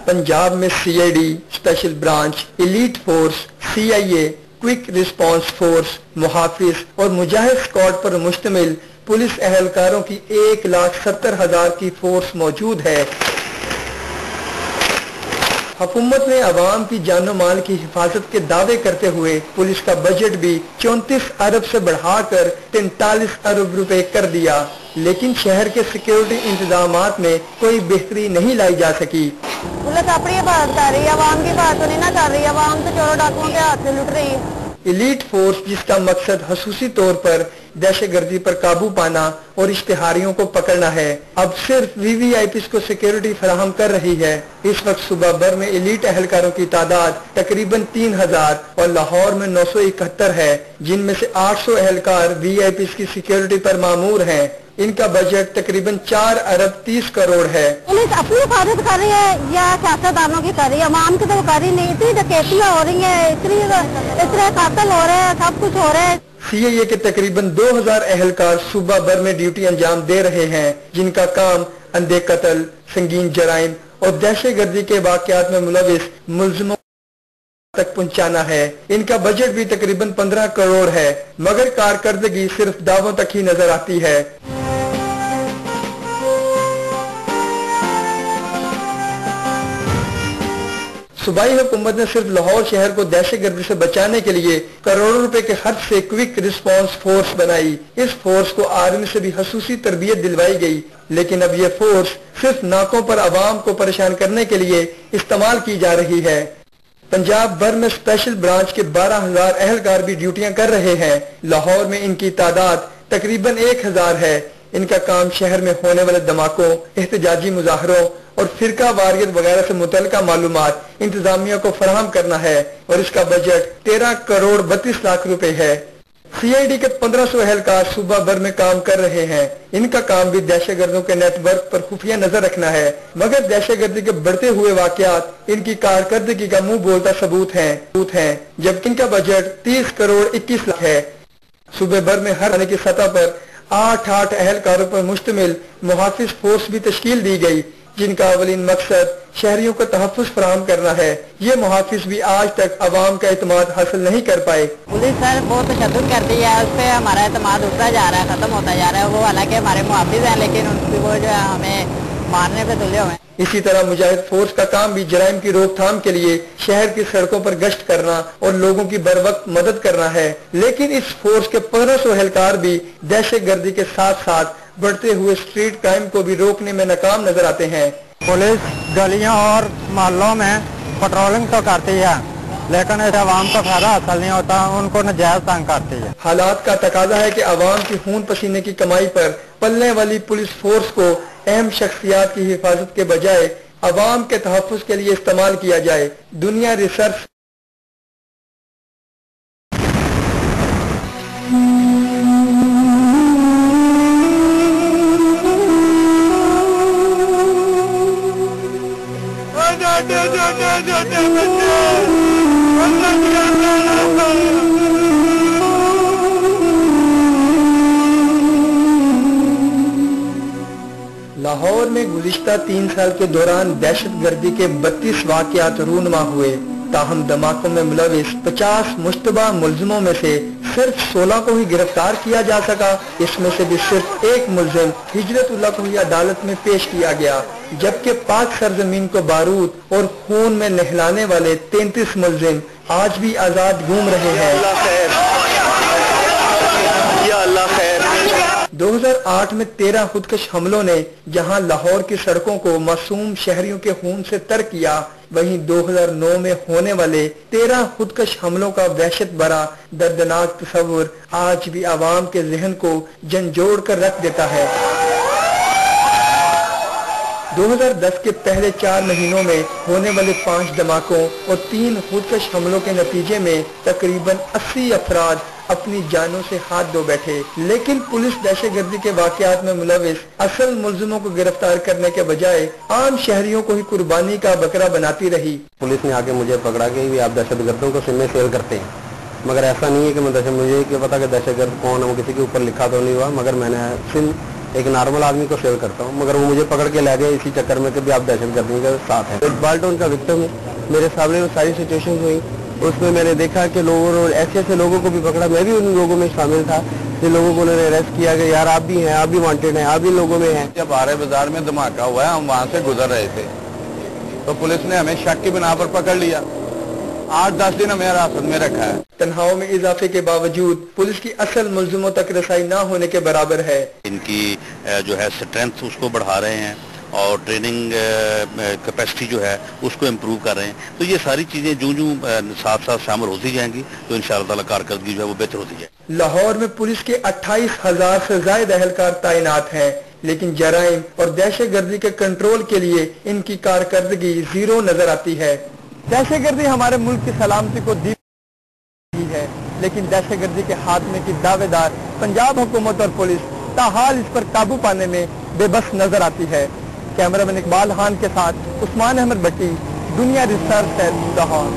पंजाब में CID special branch, elite force, CIA, quick response force, मुहाफिज और मुजाहिद स्क्वाड पर मुश्तमिल पुलिस एहलकारों की 1,70,000 की फोर्स मौजूद है। हुकूमत ने अवाम की जानो माल की हिफाजत के दावे करते हुए पुलिस का बजट भी 34 अरब से बढ़ाकर 43 अरब रुपए कर दिया, लेकिन शहर के सिक्योरिटी इंतजामात में कोई बेहतरी नहीं लाई जा सकी। पुलिस अपनी हिफाजत कर रही है, अवाम की हिफाजत नहीं ना कर रही है, अवाम तो चोरों डाकुओं के हाथ से लुट रही है। एलीट फोर्स जिसका मकसद खसूसी तौर पर दहशतगर्दी पर काबू पाना और इश्तिहारियों को पकड़ना है, अब सिर्फ VVIPs को सिक्योरिटी फराहम कर रही है। इस वक्त सूबा भर में एलीट एहलकारों की तादाद तकरीबन 3,000 और लाहौर में 971 है, जिनमें से 800 एहलकार VIPs की सिक्योरिटी पर मामूर हैं। इनका बजट तकरीबन 4 अरब 30 करोड़ है। पुलिस अपनी हिफाजत कर रही है या सियासतदानों की कर रही है? अवाम की तो कर ही नहीं। इतनी डकैतियां हो रही है, इतने कातल हो रहे हैं, सब कुछ हो रहा है। CIA के तकरीबन 2,000 एहलकार सूबा भर में ड्यूटी अंजाम दे रहे हैं, जिनका काम अंधे कत्ल, संगीन जराइम और दहशतगर्दी के वाकयात में मुलविस मुल्जिमों तक पहुंचाना है। इनका बजट भी तकरीबन 15 करोड़ है, मगर कारकर्दगी सिर्फ दावों तक ही नजर आती है। सूबाई हुकूमत ने सिर्फ लाहौर शहर को दहशतगर्दी से बचाने के लिए करोड़ों रुपए के खर्च से क्विक रिस्पांस फोर्स बनाई। इस फोर्स को आर्मी से भी खसूसी तरबियत दिलवाई गई, लेकिन अब ये फोर्स सिर्फ नाकों पर अवाम को परेशान करने के लिए इस्तेमाल की जा रही है। पंजाब भर में स्पेशल ब्रांच के 12,000 एहलकार भी ड्यूटियां कर रहे हैं। लाहौर में इनकी तादाद तकरीबन 1,000 है। इनका काम शहर में होने वाले धमाकों, एहतजाजी मुजाहरों और फिरका वारियत वगैरह से मुतल्लिका मालूमात इंतजामिया को फराहम करना है, और इसका बजट 13 करोड़ 32 लाख रुपए है। CID के 1500 एहलकार सूबा भर में काम कर रहे हैं। इनका काम भी दहशतगर्दों के नेटवर्क पर खुफिया नजर रखना है, मगर दहशतगर्दी के बढ़ते हुए वाकयात इनकी कारकर्दगी का मुंह बोलता सबूत हैं, जबकि इनका बजट 30 करोड़ 21 लाख है। सूबे भर में हर थाने की सतह पर 8 एहलकारों पर मुश्तमिल मुहाफिज फोर्स भी तश्कील दी गई, जिनका अवलीन मकसद शहरियों को तहफ़्फ़ुज़ फराहम करना है। ये मुहाफिज भी आज तक अवाम का एतमाद हासिल नहीं कर पाए। पुलिस सर बहुत तशद्दुद करती है, उस पर हमारा एतमाद उठता जा रहा है, खत्म होता जा रहा है। वो हालांकि हमारे मुहाफिज हैं, लेकिन उनकी वो जो है हमें मारने पे तुले हुए हैं। इसी तरह मुजाहिद फोर्स का काम भी जराइम की रोकथाम के लिए शहर की सड़कों पर गश्त करना और लोगों की बर वक्त मदद करना है, लेकिन इस फोर्स के 1500 एहलकार भी दहशतगर्दी के साथ साथ बढ़ते हुए स्ट्रीट क्राइम को भी रोकने में नाकाम नजर आते हैं। पुलिस गलियों और मोहल्लों में पेट्रोलिंग तो करती है, लेकिन इस अवाम को फायदा हासिल नहीं होता, उनको नजायज तंग करती है। हालात का तकाजा है कि अवाम की खून पसीने की कमाई पर पलने वाली पुलिस फोर्स को अहम शख्सियात की हिफाजत के बजाय अवाम के तहफ़्फ़ुज़ के लिए इस्तेमाल किया जाए। दुनिया रिसर्च लाहौर में गुज़िश्ता 3 साल के दौरान दहशतगर्दी के 32 वाक़यात रूनमा हुए। ताहम धमाकों में मुलविस 50 मुश्तबा मुल्जिमों में से सिर्फ 16 को ही गिरफ्तार किया जा सका। इसमें से भी सिर्फ एक मुल्जिम हिजरतुल्लाह को ही अदालत में पेश किया गया, जबकि पाक सरजमीन को बारूद और खून में नहलाने वाले 33 मुल्जिम आज भी आजाद घूम रहे हैं। 2008 में 13 खुदकश हमलों ने जहां लाहौर की सड़कों को मासूम शहरियों के खून से तर किया, वहीं 2009 में होने वाले 13 खुदकश हमलों का वहशत भरा दर्दनाक तस्वुर आज भी आवाम के जहन को झंझोड़ कर रख देता है। 2010 के पहले 4 महीनों में होने वाले 5 धमाकों और 3 खुदकश हमलों के नतीजे में तकरीबन 80 अफराद अपनी जानों से हाथ धो बैठे, लेकिन पुलिस दहशतगर्दी के वाकयात में मुलविस असल मुल्जिमों को गिरफ्तार करने के बजाय आम शहरियों को ही कुर्बानी का बकरा बनाती रही। पुलिस ने आके मुझे पकड़ा कि भी आप दहशतगर्दों को सिम में सेल करते हैं, मगर ऐसा नहीं है कि मैं मुझे क्या पता कि दहशतगर्द कौन है, वो किसी के ऊपर लिखा तो नहीं हुआ, मगर मैंने सिम एक नॉर्मल आदमी को सेल करता हूँ, मगर वो मुझे पकड़ के ले गए इसी चक्कर में कि भी आप दहशतगर्दी के साथ हैं। इकबाल टाउन का विक्टिम है, मेरे सामने वो सारी सिचुएशन हुई, उसमें मैंने देखा कि लोगों ने ऐसे ऐसे लोगों को भी पकड़ा, मैं भी उन लोगों में शामिल था जिन लोगों को उन्होंने अरेस्ट किया कि यार आप भी हैं, आप भी वांटेड हैं, आप भी लोगों में हैं। जब आरे बाजार में धमाका हुआ है, हम वहाँ से गुजर रहे थे तो पुलिस ने हमें शक की बिना पर पकड़ लिया, 8-10 दिन हमें हिरासत में रखा है। तनख्वाहों में इजाफे के बावजूद पुलिस की असल मुल्जिमों तक रसाई न होने के बराबर है। इनकी जो है स्ट्रेंथ उसको बढ़ा रहे हैं और ट्रेनिंग कैपेसिटी जो है उसको इम्प्रूव कर रहे हैं, तो ये सारी चीज़ें जूं साथ साथ शामिल होती जाएंगी तो इंशाअल्लाह ताला कारकर्दगी जो है वो बेहतर होती जाएगी। लाहौर में पुलिस के 28,000 से ज्यादा एहलकार तैनात हैं, लेकिन जराइम और दहशतगर्दी के कंट्रोल के लिए इनकी कारकर्दगी जीरो नजर आती है। दहशतगर्दी हमारे मुल्क की सलामती को दी है, लेकिन दहशतगर्दी के खात्मे की दावेदार पंजाब हुकूमत और पुलिस ताहाल इस पर काबू पाने में बेबस नजर आती है। कैमरामैन इकबाल खान के साथ उस्मान अहमद भट्टी, दुनिया रिसर्च, लाहौर।